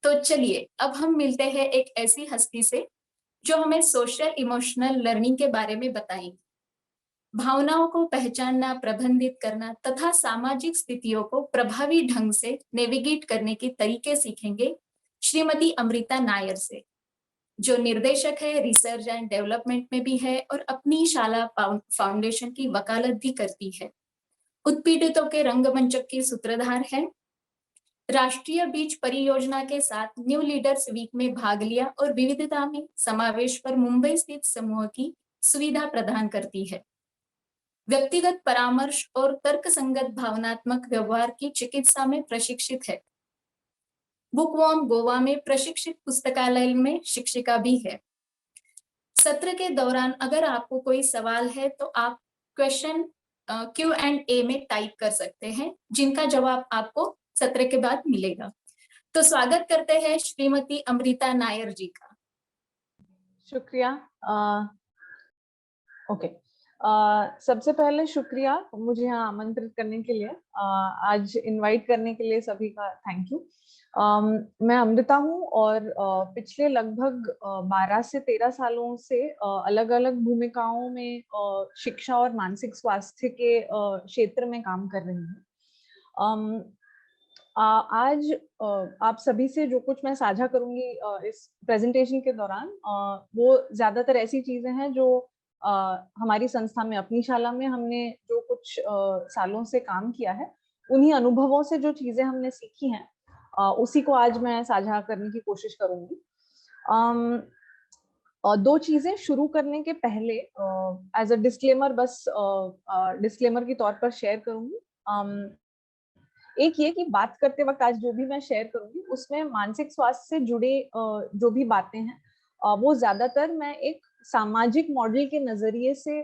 तो चलिए अब हम मिलते हैं एक ऐसी हस्ती से जो हमें सोशल इमोशनल लर्निंग के बारे में बताएंगी। भावनाओं को पहचानना, प्रबंधित करना तथा सामाजिक स्थितियों को प्रभावी ढंग से नेविगेट करने के तरीके सीखेंगे श्रीमती अमृता नायर से, जो निर्देशक है, रिसर्च एंड डेवलपमेंट में भी है और अपनी शाला फाउंडेशन की वकालत भी करती है। उत्पीड़ितों के रंगमंचक की सूत्रधार है। राष्ट्रीय बीज परियोजना के साथ न्यू लीडर्स वीक में भाग लिया और विविधता में समावेश पर मुंबई स्थित समूह की सुविधा प्रदान करती है। व्यक्तिगत परामर्श और तर्कसंगत भावनात्मक व्यवहार की चिकित्सा में प्रशिक्षित है। बुकवॉर्म गोवा में प्रशिक्षित पुस्तकालय में शिक्षिका भी है। सत्र के दौरान अगर आपको कोई सवाल है तो आप क्वेश्चन Q&A में टाइप कर सकते हैं, जिनका जवाब आपको सत्र के बाद मिलेगा। तो स्वागत करते हैं श्रीमती अमृता नायर जी का। शुक्रिया। ओके, सबसे पहले शुक्रिया मुझे यहाँ आमंत्रित करने के लिए, आज इनवाइट करने के लिए सभी का थैंक यू। मैं अमृता हूँ और पिछले लगभग 12 से 13 सालों से अलग अलग भूमिकाओं में शिक्षा और मानसिक स्वास्थ्य के क्षेत्र में काम कर रही हूँ। आज आप सभी से जो कुछ मैं साझा करूंगी इस प्रेजेंटेशन के दौरान, वो ज्यादातर ऐसी चीजें हैं जो हमारी संस्था में, अपनी शाला में हमने जो कुछ सालों से काम किया है, उन्हीं अनुभवों से जो चीजें हमने सीखी हैं उसी को आज मैं साझा करने की कोशिश करूंगी। दो चीजें शुरू करने के पहले एज अ डिस्क्लेमर, बस डिस्क्लेमर के तौर पर शेयर करूंगी। एक ये कि बात करते वक्त आज जो भी मैं शेयर करूंगी उसमें मानसिक स्वास्थ्य से जुड़े जो भी बातें हैं वो ज्यादातर मैं एक सामाजिक मॉडल के नजरिए से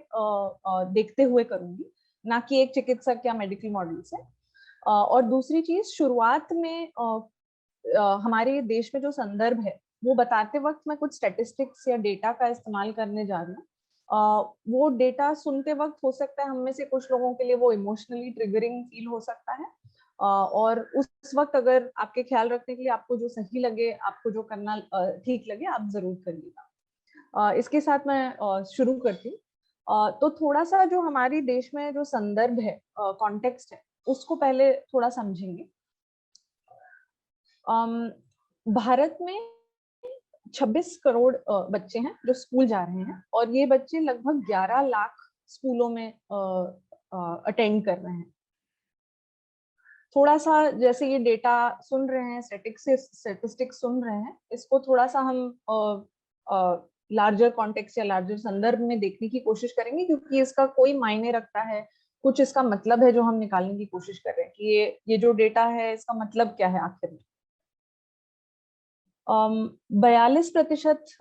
देखते हुए करूंगी, ना कि एक चिकित्सक या मेडिकल मॉडल से। और दूसरी चीज, शुरुआत में हमारे देश में जो संदर्भ है वो बताते वक्त मैं कुछ स्टैटिस्टिक्स या डेटा का इस्तेमाल करने जा रही हूँ। वो डेटा सुनते वक्त हो सकता है हम में से कुछ लोगों के लिए वो इमोशनली ट्रिगरिंग फील हो सकता है, और उस वक्त अगर आपके ख्याल रखने के लिए आपको जो सही लगे, आपको जो करना ठीक लगे, आप जरूर करिएगा। इसके साथ मैं शुरू करती हूँ। तो थोड़ा सा जो हमारे देश में जो संदर्भ है, कॉन्टेक्स्ट है, उसको पहले थोड़ा समझेंगे। भारत में 26 करोड़ बच्चे हैं जो स्कूल जा रहे हैं, और ये बच्चे लगभग 11 लाख स्कूलों में अटेंड कर रहे हैं। थोड़ा सा जैसे ये डेटा सुन रहे हैं, स्टैटिस्टिक्स सुन रहे हैं, इसको थोड़ा सा हम लार्जर कॉन्टेक्स्ट या लार्जर संदर्भ में देखने की कोशिश करेंगे, क्योंकि इसका कोई मायने रखता है, कुछ इसका मतलब है जो हम निकालने की कोशिश कर रहे हैं कि ये जो डेटा है इसका मतलब क्या है आखिर में। 42%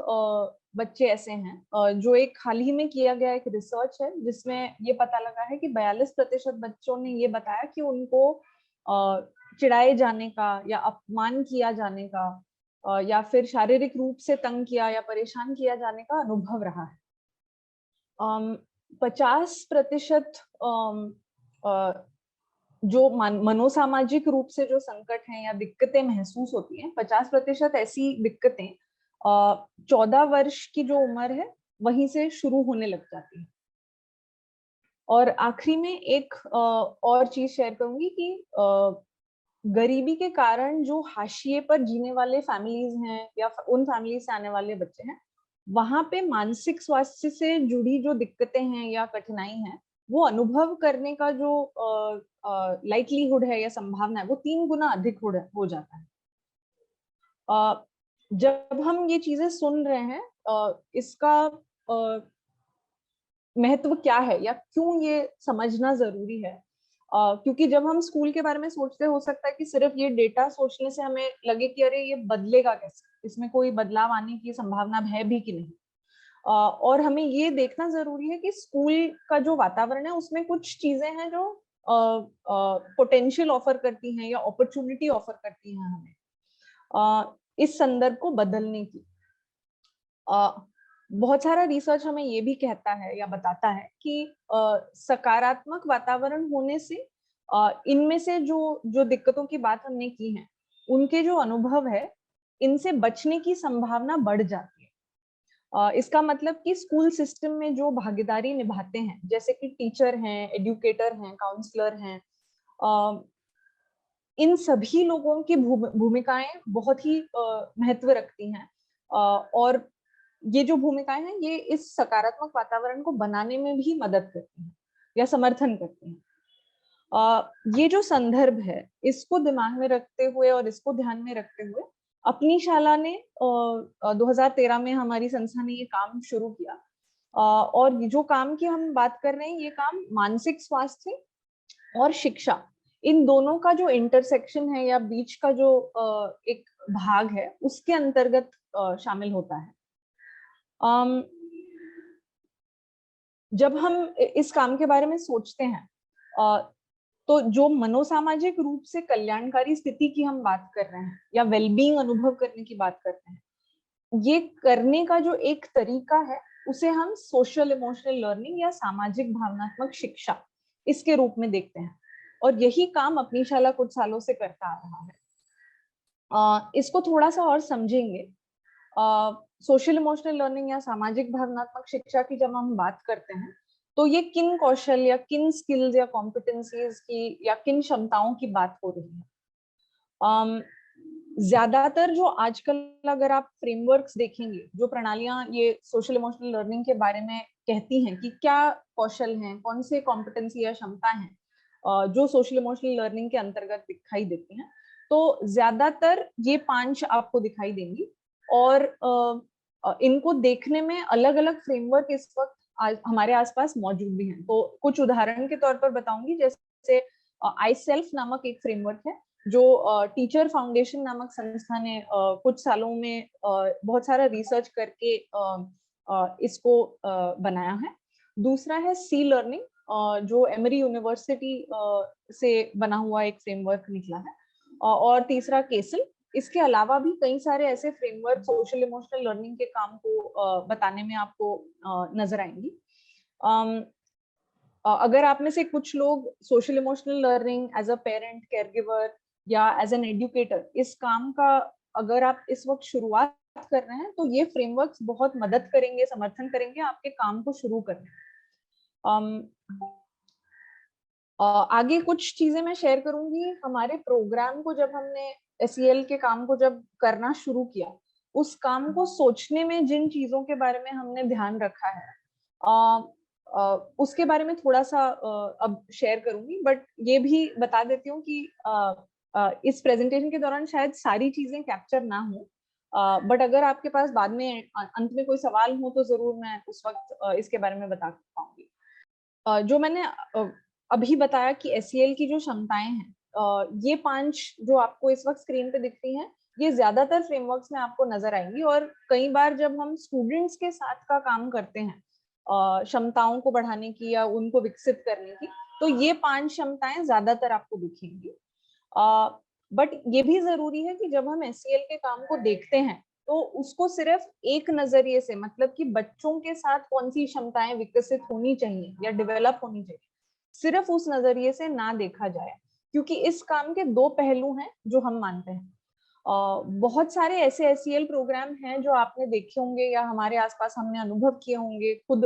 बच्चे ऐसे हैं, जो एक हाल ही में किया गया एक रिसर्च है जिसमें ये पता लगा है कि 42% बच्चों ने ये बताया कि उनको चिढ़ाए जाने का या अपमान किया जाने का या फिर शारीरिक रूप से तंग किया या परेशान किया जाने का अनुभव रहा है। 50% जो मनोसामाजिक रूप से जो संकट हैं या दिक्कतें महसूस होती हैं, 50% ऐसी दिक्कतें 14 वर्ष की जो उम्र है वहीं से शुरू होने लग जाती है। और आखिरी में एक और चीज शेयर करूंगी कि गरीबी के कारण जो हाशिए पर जीने वाले फैमिलीज हैं या उन फैमिली से आने वाले बच्चे हैं, वहां पे मानसिक स्वास्थ्य से जुड़ी जो दिक्कतें हैं या कठिनाई है, वो अनुभव करने का जो लाइकलीहुड है या संभावना है, वो 3 गुना अधिक हो जाता है। जब हम ये चीजें सुन रहे हैं, इसका महत्व क्या है या क्यों ये समझना जरूरी है, क्योंकि जब हम स्कूल के बारे में सोचते, हो सकता है कि सिर्फ ये डेटा सोचने से हमें लगे कि अरे ये बदलेगा कैसे, इसमें कोई बदलाव आने की संभावना है भी कि नहीं। और हमें ये देखना जरूरी है कि स्कूल का जो वातावरण है उसमें कुछ चीजें हैं जो पोटेंशियल ऑफर करती हैं या अपॉर्चुनिटी ऑफर करती हैं हमें इस संदर्भ को बदलने की। बहुत सारा रिसर्च हमें ये भी कहता है या बताता है कि सकारात्मक वातावरण होने से इनमें से जो दिक्कतों की बात हमने की है, उनके जो अनुभव है इनसे बचने की संभावना बढ़ जाती है। इसका मतलब कि स्कूल सिस्टम में जो भागीदारी निभाते हैं, जैसे कि टीचर हैं, एजुकेटर हैं, काउंसलर हैं, इन सभी लोगों की भूमिकाएं बहुत ही महत्व रखती हैं। और ये जो भूमिकाएं हैं ये इस सकारात्मक वातावरण को बनाने में भी मदद करती हैं या समर्थन करती हैं। ये जो संदर्भ है इसको दिमाग में रखते हुए और इसको ध्यान में रखते हुए अपनी शाला ने 2013 में हमारी संस्था ने ये काम शुरू किया। और जो काम की हम बात कर रहे हैं ये काम मानसिक स्वास्थ्य और शिक्षा, इन दोनों का जो इंटरसेक्शन है या बीच का जो एक भाग है उसके अंतर्गत शामिल होता है। जब हम इस काम के बारे में सोचते हैं तो जो मनोसामाजिक रूप से कल्याणकारी स्थिति की हम बात कर रहे हैं या वेलबींग अनुभव करने की बात करते हैं, ये करने का जो एक तरीका है उसे हम सोशल इमोशनल लर्निंग या सामाजिक भावनात्मक शिक्षा इसके रूप में देखते हैं। और यही काम अपनी शाला कुछ सालों से करता आ रहा है। इसको थोड़ा सा और समझेंगे। सोशल इमोशनल लर्निंग या सामाजिक भावनात्मक शिक्षा की जब हम बात करते हैं तो ये किन कौशल या किन स्किल्स या कॉम्पिटेंसीज की या किन क्षमताओं की बात हो रही है। ज्यादातर जो आजकल अगर आप फ्रेमवर्क्स देखेंगे, जो प्रणालियां ये सोशल इमोशनल लर्निंग के बारे में कहती हैं कि क्या कौशल हैं, कौन से कॉम्पिटेंसी या क्षमता हैं जो सोशल इमोशनल लर्निंग के अंतर्गत दिखाई देती हैं, तो ज्यादातर ये 5 आपको दिखाई देंगी। और इनको देखने में अलग अलग फ्रेमवर्क इस वक्त हमारे आसपास मौजूद भी हैं। तो कुछ उदाहरण के तौर पर बताऊंगी, जैसे आई सेल्फ नामक एक फ्रेमवर्क है जो टीचर फाउंडेशन नामक संस्था ने कुछ सालों में बहुत सारा रिसर्च करके इसको बनाया है। दूसरा है सी लर्निंग जो एमरी यूनिवर्सिटी से बना हुआ एक फ्रेमवर्क निकला है। और तीसरा केसल। इसके अलावा भी कई सारे ऐसे फ्रेमवर्क सोशल इमोशनल लर्निंग के काम को बताने में आपको नजर आएंगी। अगर आप में से कुछ लोग social emotional learning as a parent, caregiver या एज एन एजुकेटर इस काम का अगर आप इस वक्त शुरुआत कर रहे हैं तो ये फ्रेमवर्क्स बहुत मदद करेंगे, समर्थन करेंगे आपके काम को शुरू करने। आगे कुछ चीजें मैं शेयर करूंगी। हमारे प्रोग्राम को जब हमने SEL के काम को जब करना शुरू किया, उस काम को सोचने में जिन चीजों के बारे में हमने ध्यान रखा है उसके बारे में थोड़ा सा अब शेयर करूंगी। बट ये भी बता देती हूँ कि इस प्रेजेंटेशन के दौरान शायद सारी चीजें कैप्चर ना हो, बट अगर आपके पास बाद में अंत में कोई सवाल हो तो जरूर मैं उस वक्त इसके बारे में बता पाऊंगी। जो मैंने अभी बताया कि SEL की जो क्षमताएं हैं, ये 5 जो आपको इस वक्त स्क्रीन पे दिखती हैं, ये ज्यादातर फ्रेमवर्क्स में आपको नजर आएंगी। और कई बार जब हम स्टूडेंट्स के साथ का काम करते हैं क्षमताओं को बढ़ाने की या उनको विकसित करने की, तो ये 5 क्षमताएं ज्यादातर आपको दिखेंगी। बट ये भी जरूरी है कि जब हम SEL के काम को देखते हैं तो उसको सिर्फ एक नजरिए से, मतलब कि बच्चों के साथ कौन सी क्षमताएं विकसित होनी चाहिए या डेवलप होनी चाहिए, सिर्फ उस नजरिए से ना देखा जाए, क्योंकि इस काम के 2 पहलू हैं जो हम मानते हैं। बहुत सारे ऐसे SEL प्रोग्राम हैं जो आपने देखे होंगे या हमारे आसपास हमने अनुभव किए होंगे, खुद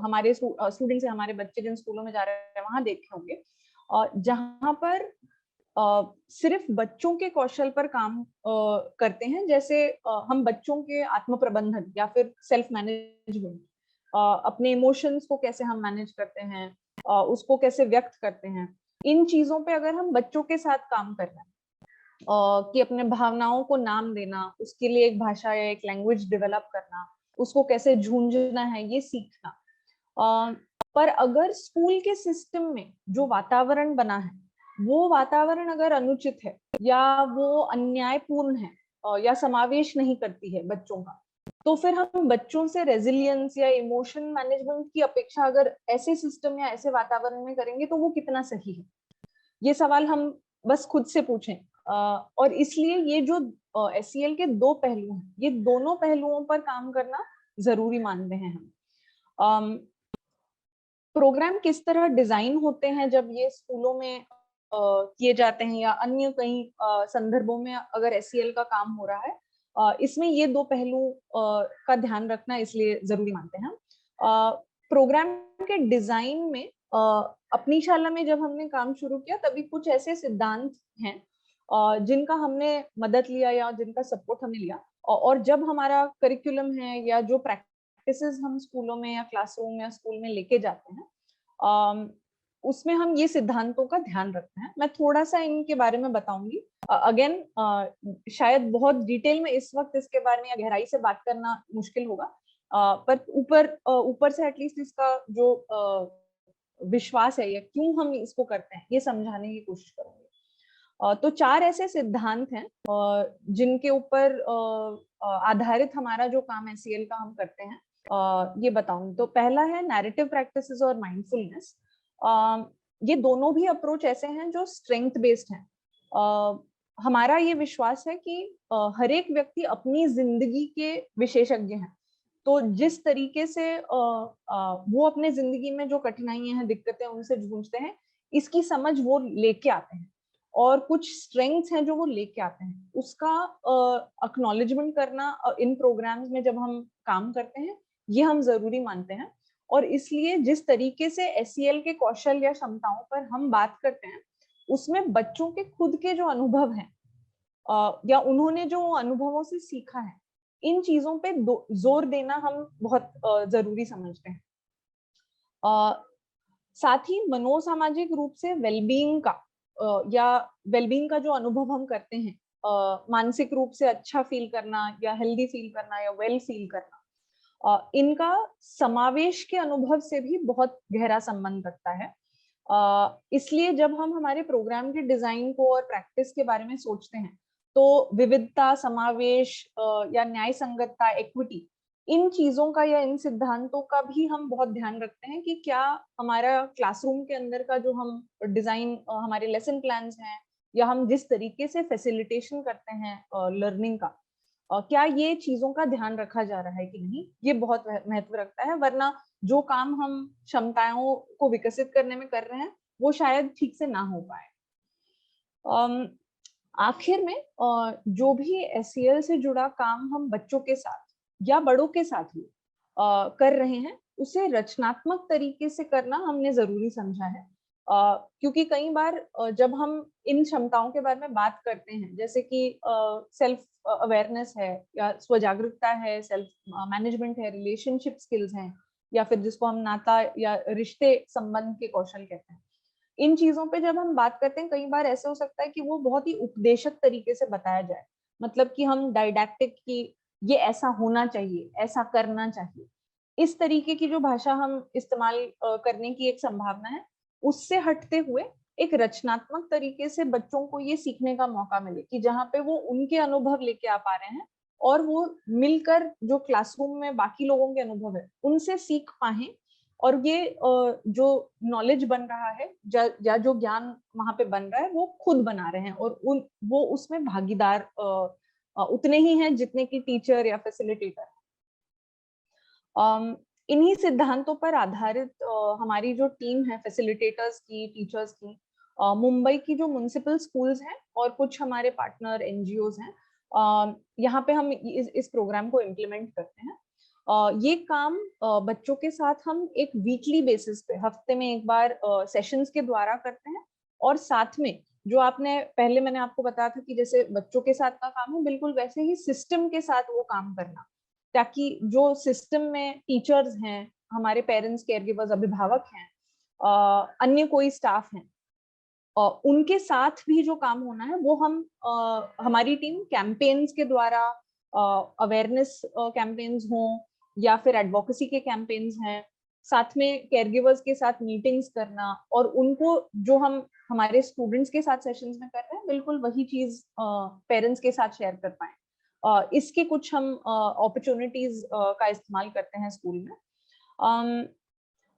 हमारे स्टूडेंट्स, हमारे बच्चे जिन स्कूलों में जा रहे हैं वहां देखे होंगे, जहां पर सिर्फ बच्चों के कौशल पर काम करते हैं। जैसे हम बच्चों के आत्म प्रबंधन या फिर सेल्फ मैनेजमेंट, अपने इमोशंस को कैसे हम मैनेज करते हैं, उसको कैसे व्यक्त करते हैं, इन चीजों पे अगर हम बच्चों के साथ काम कर रहे हैं कि अपने भावनाओं को नाम देना, उसके लिए एक भाषा या एक लैंग्वेज डेवलप करना, उसको कैसे झूंझना है, ये सीखना। पर अगर स्कूल के सिस्टम में जो वातावरण बना है वो वातावरण अगर अनुचित है या वो अन्यायपूर्ण है या समावेश नहीं करती है बच्चों का, तो फिर हम बच्चों से रेजिलियंस या इमोशन मैनेजमेंट की अपेक्षा अगर ऐसे सिस्टम या ऐसे वातावरण में करेंगे तो वो कितना सही है, ये सवाल हम बस खुद से पूछें। और इसलिए ये जो SEL के 2 पहलू हैं, ये दोनों पहलुओं पर काम करना जरूरी मानते हैं हम। प्रोग्राम किस तरह डिजाइन होते हैं जब ये स्कूलों में किए जाते हैं या अन्य कई संदर्भों में अगर एसईएल का काम हो रहा है, इसमें ये दो पहलू का ध्यान रखना इसलिए जरूरी मानते हैं। प्रोग्राम के डिजाइन में अपनी शाला में जब हमने काम शुरू किया तभी कुछ ऐसे सिद्धांत हैं जिनका हमने मदद लिया या जिनका सपोर्ट हमने लिया, और जब हमारा करिकुलम है या जो प्रैक्टिसेस हम स्कूलों में या क्लासरूम या स्कूल में लेके जाते हैं, उसमें हम ये सिद्धांतों का ध्यान रखते हैं। मैं थोड़ा सा इनके बारे में बताऊंगी। अगेन शायद बहुत डिटेल में इस वक्त इसके बारे में या गहराई से बात करना मुश्किल होगा, पर ऊपर से एटलीस्ट इसका जो विश्वास है या क्यों हम इसको करते हैं ये समझाने की कोशिश करूंगी। तो 4 ऐसे सिद्धांत हैं जिनके ऊपर आधारित हमारा जो काम एसईएल का हम करते हैं, ये बताऊंगी। तो पहला है नैरेटिव प्रैक्टिसेस और माइंडफुलनेस। ये दोनों भी अप्रोच ऐसे हैं जो स्ट्रेंथ बेस्ड हैं। हमारा ये विश्वास है कि हर एक व्यक्ति अपनी जिंदगी के विशेषज्ञ हैं, तो जिस तरीके से वो अपने जिंदगी में जो कठिनाइयां हैं, दिक्कतें उनसे जूझते हैं, इसकी समझ वो लेके आते हैं, और कुछ स्ट्रेंथ्स हैं जो वो लेके आते हैं, उसका एक्नॉलेजमेंट करना इन प्रोग्राम्स में जब हम काम करते हैं ये हम जरूरी मानते हैं। और इसलिए जिस तरीके से एसईएल के कौशल या क्षमताओं पर हम बात करते हैं उसमें बच्चों के खुद के जो अनुभव हैं या उन्होंने जो अनुभवों से सीखा है, इन चीजों पे जोर देना हम बहुत जरूरी समझते हैं। साथ ही मनोसामाजिक रूप से वेलबींग का या वेलबींग का जो अनुभव हम करते हैं, मानसिक रूप से अच्छा फील करना या हेल्दी फील करना या वेल फील करना, इनका समावेश के अनुभव से भी बहुत गहरा संबंध रखता है। इसलिए जब हम हमारे प्रोग्राम के डिजाइन को और प्रैक्टिस के बारे में सोचते हैं तो विविधता, समावेश या न्याय संगतता, इक्विटी, इन चीजों का या इन सिद्धांतों का भी हम बहुत ध्यान रखते हैं कि क्या हमारा क्लासरूम के अंदर का जो हम डिजाइन, हमारे लेसन प्लान्स हैं या हम जिस तरीके से फैसिलिटेशन करते हैं लर्निंग का, क्या ये चीजों का ध्यान रखा जा रहा है कि नहीं, ये बहुत महत्व रखता है। वरना जो काम हम क्षमताओं को विकसित करने में कर रहे हैं वो शायद ठीक से ना हो पाए। आखिर में जो भी एसईएल से जुड़ा काम हम बच्चों के साथ या बड़ों के साथ भी कर रहे हैं उसे रचनात्मक तरीके से करना हमने जरूरी समझा है, क्योंकि कई बार जब हम इन क्षमताओं के बारे में बात करते हैं, जैसे कि सेल्फ अवेयरनेस है या स्वजागरूकता है, सेल्फ मैनेजमेंट है, रिलेशनशिप स्किल्स हैं, या फिर जिसको हम नाता या रिश्ते संबंध के कौशल कहते हैं, इन चीजों पे जब हम बात करते हैं कई बार ऐसे हो सकता है कि वो बहुत ही उपदेशक तरीके से बताया जाए, मतलब कि हम डायडैक्टिक की ये ऐसा होना चाहिए, ऐसा करना चाहिए, इस तरीके की जो भाषा हम इस्तेमाल करने की एक संभावना है, उससे हटते हुए एक रचनात्मक तरीके से बच्चों को ये सीखने का मौका मिले कि जहाँ पे वो उनके अनुभव लेके आ पा रहे हैं और वो मिलकर जो क्लासरूम में बाकी लोगों के अनुभव है उनसे सीख पाए, और ये जो नॉलेज बन रहा है या जो ज्ञान वहां पे बन रहा है वो खुद बना रहे हैं, और वो उसमें भागीदार उतने ही हैं जितने की टीचर या फैसिलिटेटर। इन्हीं सिद्धांतों पर आधारित हमारी जो टीम है फैसिलिटेटर्स की, टीचर्स की, मुंबई की जो म्युनिसिपल स्कूल्स हैं और कुछ हमारे पार्टनर एनजीओज हैं, यहाँ पे हम इस प्रोग्राम को इम्प्लीमेंट करते हैं। ये काम बच्चों के साथ हम एक वीकली बेसिस पे, हफ्ते में एक बार सेशंस के द्वारा करते हैं, और साथ में जो आपने पहले मैंने आपको बताया था कि जैसे बच्चों के साथ का काम है, बिल्कुल वैसे ही सिस्टम के साथ वो काम करना, ताकि जो सिस्टम में टीचर्स हैं, हमारे पेरेंट्स, केयरगिवर्स, अभिभावक हैं, अन्य कोई स्टाफ हैं, उनके साथ भी जो काम होना है वो हम हमारी टीम कैंपेन्स के द्वारा, अवेयरनेस कैंपेन्स हों या फिर एडवोकेसी के कैंपेन्स हैं, साथ में केयरगिवर्स के साथ मीटिंग्स करना, और उनको जो हम हमारे स्टूडेंट्स के साथ सेशंस में कर रहे हैं बिल्कुल वही चीज पेरेंट्स के साथ शेयर कर पाए, इसके कुछ हम अपॉर्चुनिटीज का इस्तेमाल करते हैं स्कूल में।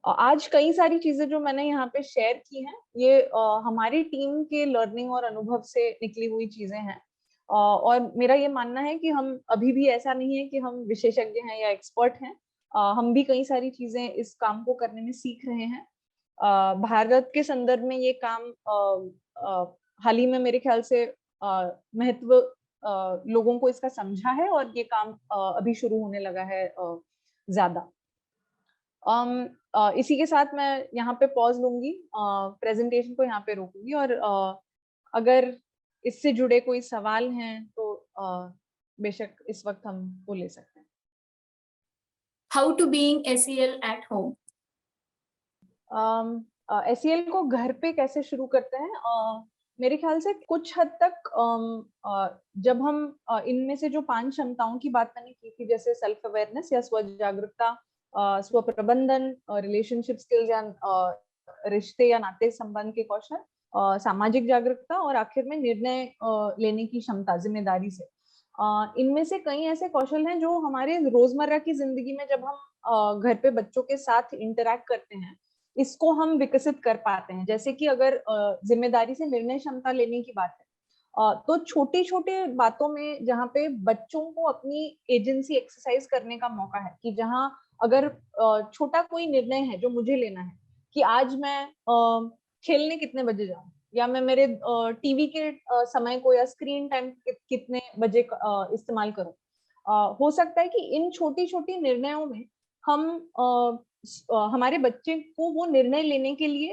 आज कई सारी चीजें जो मैंने यहाँ पे शेयर की हैं ये हमारी टीम के लर्निंग और अनुभव से निकली हुई चीजें हैं, और मेरा ये मानना है कि हम अभी भी ऐसा नहीं है कि हम विशेषज्ञ हैं या एक्सपर्ट हैं, हम भी कई सारी चीजें इस काम को करने में सीख रहे हैं, भारत के संदर्भ में ये काम हाल ही में मेरे ख्याल से महत्व लोगों को इसका समझा है और ये काम अभी शुरू होने लगा है ज्यादा। इसी के साथ मैं यहाँ पे पॉज लूंगी, प्रेजेंटेशन को यहाँ पे रोकूंगी, और अगर इससे जुड़े कोई सवाल हैं तो बेशक इस वक्त हम वो ले सकते हैं। How to being SEL at home? SEL को घर पे कैसे शुरू करते हैं? मेरे ख्याल से कुछ हद तक जब हम इनमें से जो 5 क्षमताओं की बात मैंने की थी, जैसे सेल्फ अवेयरनेस या स्व जागरूकता, स्व प्रबंधन, रिलेशनशिप स्किल्स या रिश्ते या नाते संबंध के कौशल, सामाजिक जागरूकता, और आखिर में निर्णय लेने की क्षमता जिम्मेदारी से, इनमें से कई ऐसे कौशल हैं जो हमारे रोजमर्रा की जिंदगी में जब हम घर पे बच्चों के साथ इंटरैक्ट करते हैं, इसको हम विकसित कर पाते हैं। जैसे कि अगर जिम्मेदारी से निर्णय क्षमता लेने की बात है, तो छोटी छोटी बातों में जहाँ पे बच्चों को अपनी एजेंसी एक्सरसाइज करने का मौका है, कि जहाँ अगर छोटा कोई निर्णय है जो मुझे लेना है कि आज मैं खेलने कितने बजे जाऊं, या मैं मेरे टीवी के समय को या स्क्रीन टाइम कितने बजे इस्तेमाल करूं, हो सकता है कि इन छोटी छोटी निर्णयों में हम हमारे बच्चे को वो निर्णय लेने के लिए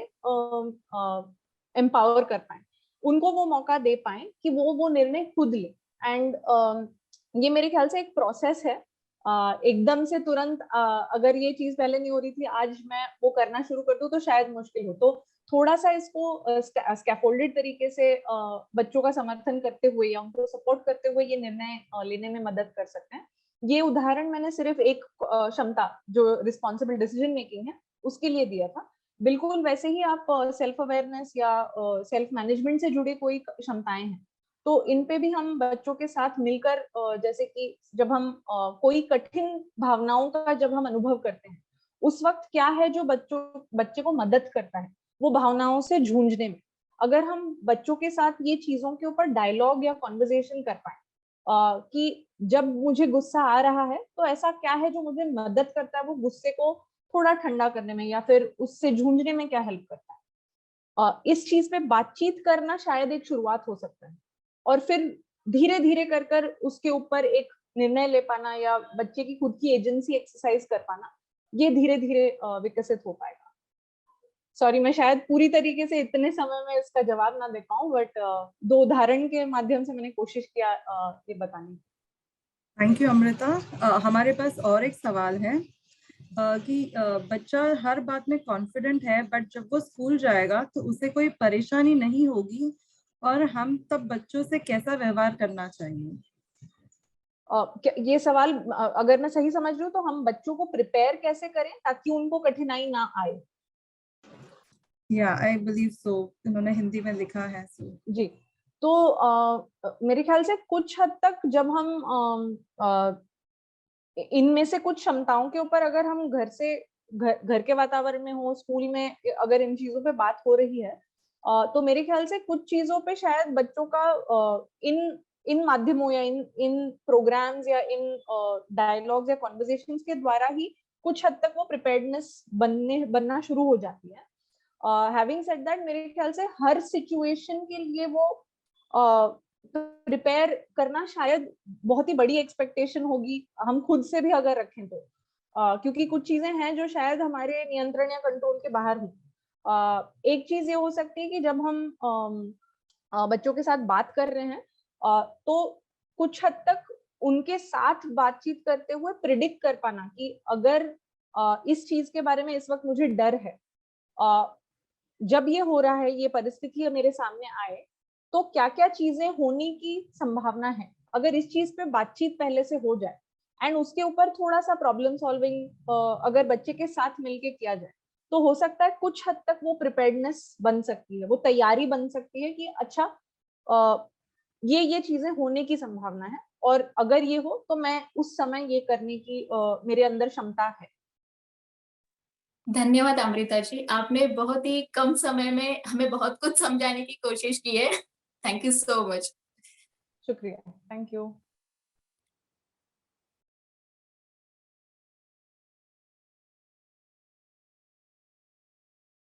एम्पावर कर पाए, उनको वो मौका दे पाए कि वो निर्णय खुद ले। एंड ये मेरे ख्याल से एक प्रोसेस है, एकदम से तुरंत अगर ये चीज पहले नहीं हो रही थी, आज मैं वो करना शुरू कर दूं तो शायद मुश्किल हो। तो थोड़ा सा इसको स्कैफोल्डेड तरीके से बच्चों का समर्थन करते हुए या उनको सपोर्ट करते हुए ये निर्णय लेने में मदद कर सकते हैं। ये उदाहरण मैंने सिर्फ एक क्षमता जो रिस्पॉन्सिबल डिसीजन मेकिंग है उसके लिए दिया था। बिल्कुल वैसे ही आप सेल्फ अवेयरनेस या सेल्फ मैनेजमेंट से जुड़े कोई क्षमताएं हैं तो इन पे भी हम बच्चों के साथ मिलकर, जैसे कि जब हम कोई कठिन भावनाओं का जब हम अनुभव करते हैं, उस वक्त क्या है जो बच्चे को मदद करता है वो भावनाओं से जूझने में। अगर हम बच्चों के साथ ये चीजों के ऊपर डायलॉग या कॉन्वर्जेशन कर पाए कि जब मुझे गुस्सा आ रहा है तो ऐसा क्या है जो मुझे मदद करता है वो गुस्से को थोड़ा ठंडा करने में या फिर उससे जूझने में क्या हेल्प करता है, इस चीज पे बातचीत करना शायद एक शुरुआत हो सकता है। और फिर धीरे धीरे कर कर उसके ऊपर एक निर्णय ले पाना या बच्चे की खुद की एजेंसी एक्सरसाइज कर पाना, ये धीरे धीरे विकसित हो पाएगा। सॉरी, मैं शायद पूरी तरीके से इतने समय में इसका जवाब ना दे पाऊं, बट 2 उदाहरण के माध्यम से मैंने कोशिश किया ये बताने की। Thank you Amrita. हमारे पास और एक सवाल है कि बच्चा हर बात में कॉन्फिडेंट है, बट जब वो स्कूल जाएगा तो उसे कोई परेशानी नहीं होगी, और हम तब बच्चों से कैसा व्यवहार करना चाहिए? ये सवाल अगर मैं सही समझ रही हूँ तो हम बच्चों को प्रिपेयर कैसे करें ताकि उनको कठिनाई ना आए? या आई बिलीव सो, उन्होंने हिंदी में लिखा है सो। जी, तो मेरे ख्याल से कुछ हद तक जब हम इनमें से कुछ क्षमताओं के ऊपर अगर हम घर के वातावरण में हो, स्कूल में अगर इन चीजों पे बात हो रही है, तो मेरे ख्याल से कुछ चीजों पे शायद बच्चों का इन माध्यमों या इन प्रोग्राम्स या इन डायलॉग्स या कॉन्वर्सेशंस के द्वारा ही कुछ हद तक वो प्रिपेयर्डनेस बनना शुरू हो जाती है। हैविंग सेड दैट, मेरे ख्याल से हर सिचुएशन के लिए वो प्रिपेयर करना शायद बहुत ही बड़ी एक्सपेक्टेशन होगी हम खुद से भी अगर रखें तो, क्योंकि कुछ चीजें हैं जो शायद हमारे नियंत्रण या कंट्रोल के बाहर हो। एक चीज ये हो सकती है कि जब हम बच्चों के साथ बात कर रहे हैं तो कुछ हद तक उनके साथ बातचीत करते हुए प्रिडिक्ट कर पाना कि अगर इस चीज के बारे में इस वक्त मुझे डर है, जब ये हो रहा है, ये परिस्थिति मेरे सामने आए तो क्या क्या चीजें होने की संभावना है। अगर इस चीज पे बातचीत पहले से हो जाए एंड उसके ऊपर थोड़ा सा प्रॉब्लम सॉल्विंग अगर बच्चे के साथ मिलके किया जाए तो हो सकता है कुछ हद तक वो प्रिपेयर्डनेस बन सकती है, वो तैयारी बन सकती है कि अच्छा ये चीजें होने की संभावना है और अगर ये हो तो मैं उस समय ये करने की मेरे अंदर क्षमता है। धन्यवाद अमृता जी, आपने बहुत ही कम समय में हमें बहुत कुछ समझाने की कोशिश की है। Thank you so much. शुक्रिया, थैंक यू।